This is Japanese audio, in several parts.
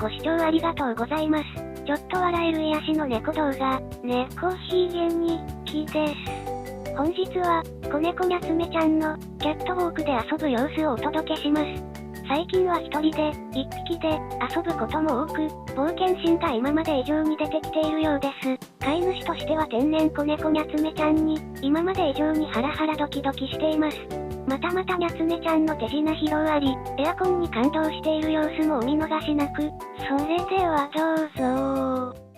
ご視聴ありがとうございます。ちょっと笑える癒しの猫動画、猫ひげにきです。本日は、子猫にゃつめちゃんの、キャットウォークで遊ぶ様子をお届けします。最近は一人で、一匹で、遊ぶことも多く、冒険心が今まで以上に出てきているようです。飼い主としては天然子猫にゃつめちゃんに、今まで以上にハラハラドキドキしています。またまたにゃつめちゃんの手品披露あり、エアコンに感動している様子もお見逃しなく。それではどうぞ。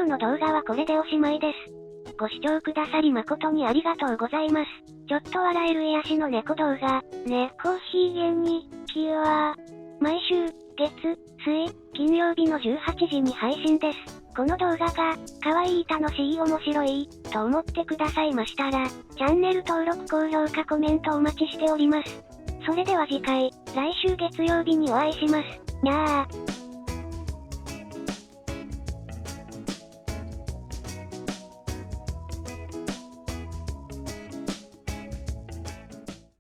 日の動画はこれでおしまいです。ご視聴くださり誠にありがとうございます。ちょっと笑える癒しの猫動画、猫ひげに、きは、毎週、月、水、金曜日の18時に配信です。この動画が、可愛い楽しい面白い、と思ってくださいましたら、チャンネル登録高評価コメントお待ちしております。それでは次回、来週月曜日にお会いします。にゃー。